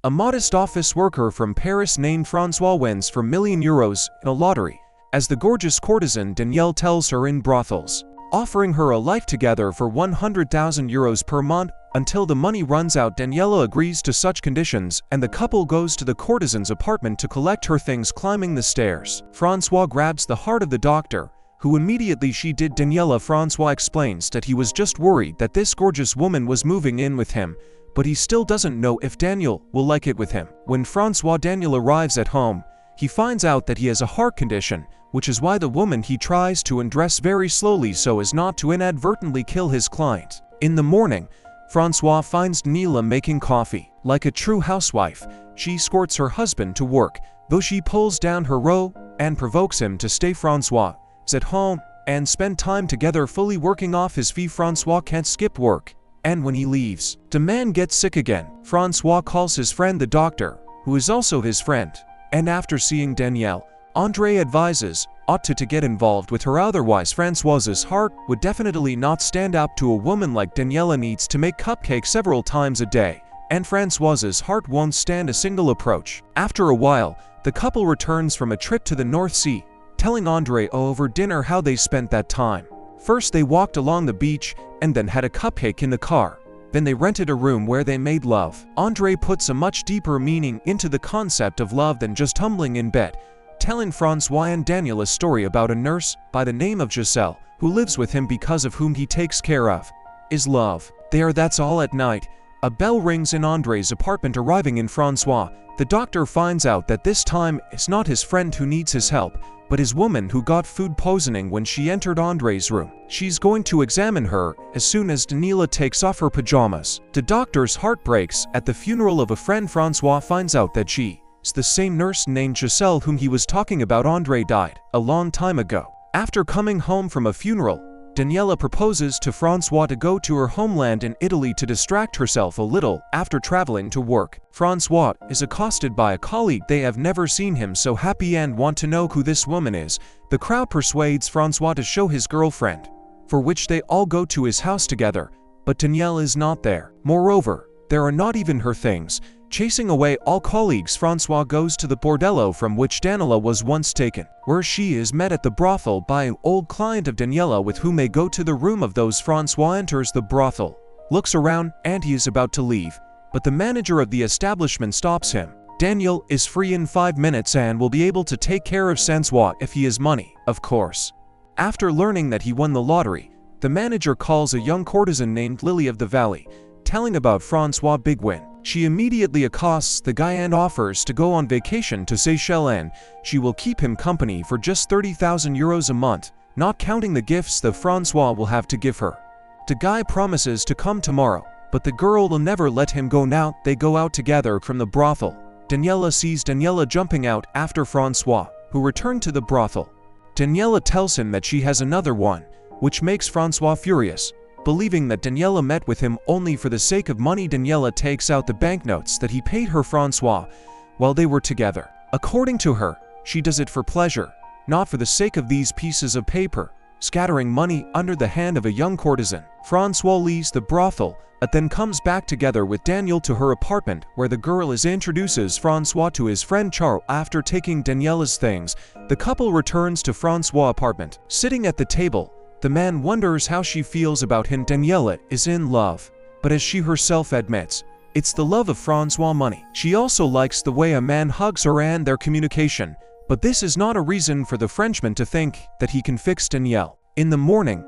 A modest office worker from Paris named François wins for €1,000,000 in a lottery, as the gorgeous courtesan Danielle tells her in brothels, offering her a life together for €100,000 per month. Until the money runs out, Daniela agrees to such conditions, and the couple goes to the courtesan's apartment to collect her things. Climbing the stairs, François grabs the heart of the doctor, who immediately she did. François explains that he was just worried that this gorgeous woman was moving in with him, but he still doesn't know if Daniel will like it with him. When Daniel arrives at home, he finds out that he has a heart condition, which is why the woman he tries to undress very slowly so as not to inadvertently kill his client. In the morning, François finds Daniela making coffee. Like a true housewife, she escorts her husband to work, though she pulls down her robe and provokes him to stay. François is at home and spend time together, fully working off his fee. François can't skip work, and when he leaves, the man gets sick again. François calls his friend the doctor, who is also his friend, and after seeing Danielle, André advises ought to get involved with her, otherwise François's heart would definitely not stand up to a woman like Daniela. Needs to make cupcakes several times a day, and François's heart won't stand a single approach. After a while, the couple returns from a trip to the North Sea, telling André over dinner how they spent that time. First they walked along the beach and then had a cupcake in the car. Then they rented a room where they made love. André puts a much deeper meaning into the concept of love than just tumbling in bed, telling François and Daniel a story about a nurse by the name of Giselle, who lives with him because of whom he takes care of is love. That's all. At night, a bell rings in André's apartment. Arriving in François, the doctor finds out that this time it's not his friend who needs his help, but his woman who got food poisoning when she entered André's room. She's going to examine her as soon as Daniela takes off her pajamas. The doctor's heart breaks at the funeral of a friend. François finds out that she is the same nurse named Giselle whom he was talking about. André died a long time ago. After coming home from a funeral, Daniela proposes to François to go to her homeland in Italy to distract herself a little. After traveling to work, François is accosted by a colleague. They have never seen him so happy and want to know who this woman is. The crowd persuades François to show his girlfriend, for which they all go to his house together, but Danielle is not there. Moreover, there are not even her things. Chasing away all colleagues, François goes to the bordello from which Daniela was once taken, where she is met at the brothel by an old client of Daniela with whom they go to the room of those. François enters the brothel, looks around, and he is about to leave, but the manager of the establishment stops him. Daniel is free in 5 minutes and will be able to take care of François if he has money, of course. After learning that he won the lottery, the manager calls a young courtesan named Lily of the Valley, telling about François' big win. She immediately accosts the guy and offers to go on vacation to Seychelles, and she will keep him company for just €30,000 a month, not counting the gifts that François will have to give her. The guy promises to come tomorrow, but the girl will never let him go. Now they go out together from the brothel. Daniela sees Daniela jumping out after François, who returned to the brothel. Daniela tells him that she has another one, which makes François furious. Believing that Daniela met with him only for the sake of money, Daniela takes out the banknotes that he paid her François while they were together. According to her, she does it for pleasure, not for the sake of these pieces of paper, scattering money under the hand of a young courtesan. François leaves the brothel, but then comes back together with Daniel to her apartment, where the girl introduces François to his friend Charles. After taking Daniela's things, the couple returns to François' apartment. Sitting at the table, the man wonders how she feels about him. Daniela is in love, but as she herself admits, it's the love of François' money. She also likes the way a man hugs her and their communication, but this is not a reason for the Frenchman to think that he can fix Danielle. In the morning,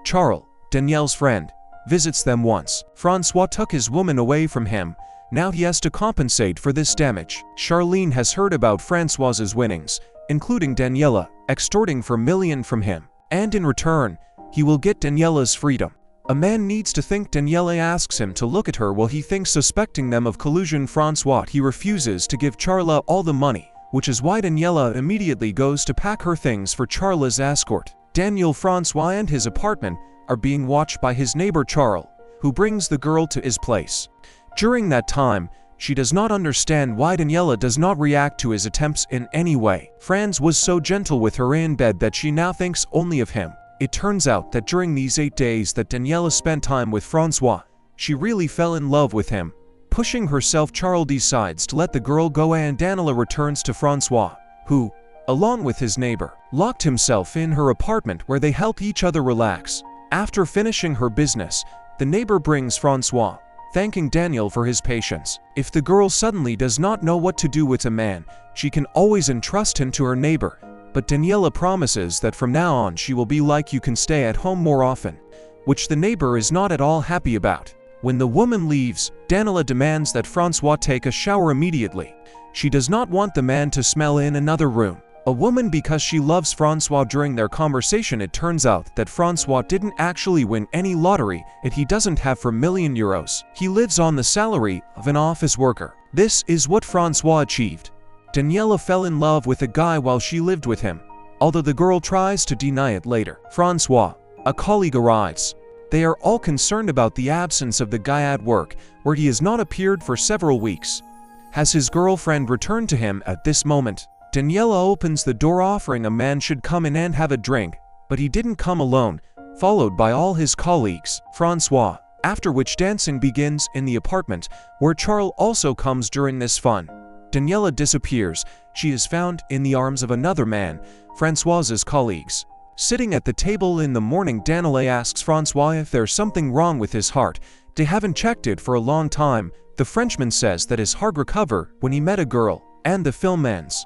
Charles, Danielle's friend, visits them once. François took his woman away from him. Now he has to compensate for this damage. Charlene has heard about François's winnings, including Daniela extorting for million from him, and in return, he will get Daniela's freedom. A man needs to think. Daniela asks him to look at her while he thinks, suspecting them of collusion. François he refuses to give Charla all the money, which is why Daniela immediately goes to pack her things for Charla's escort. François and his apartment are being watched by his neighbor Charles, who brings the girl to his place. During that time, she does not understand why Daniela does not react to his attempts in any way. Franz was so gentle with her in bed that she now thinks only of him. It turns out that during these 8 days that Daniela spent time with François, she really fell in love with him, Pushing herself, Charles decides to let the girl go, and Daniela returns to Francois, who, along with his neighbor, locked himself in her apartment where they help each other relax. After finishing her business, the neighbor brings Francois, thanking Daniel for his patience. If the girl suddenly does not know what to do with a man, she can always entrust him to her neighbor, but Daniela promises that from now on she will be like, you can stay at home more often, which the neighbor is not at all happy about. When the woman leaves, Daniela demands that Francois take a shower immediately. She does not want the man to smell in another room. A woman, because she loves Francois. During their conversation, it turns out that Francois didn't actually win any lottery, and he doesn't have €4 million. He lives on the salary of an office worker. This is what Francois achieved. Daniela fell in love with a guy while she lived with him, although the girl tries to deny it later. Francois, a colleague, arrives. They are all concerned about the absence of the guy at work, where he has not appeared for several weeks. Has his girlfriend returned to him at this moment? Daniela opens the door, offering a man should come in and have a drink, but he didn't come alone, followed by all his colleagues. Francois, after which dancing begins in the apartment, where Charles also comes during this fun. Daniela disappears. She is found in the arms of another man, Francois's colleagues. Sitting at the table in the morning, Daniela asks Francois if there's something wrong with his heart. They haven't checked it for a long time. The Frenchman says that his heart recovered when he met a girl, and the film ends.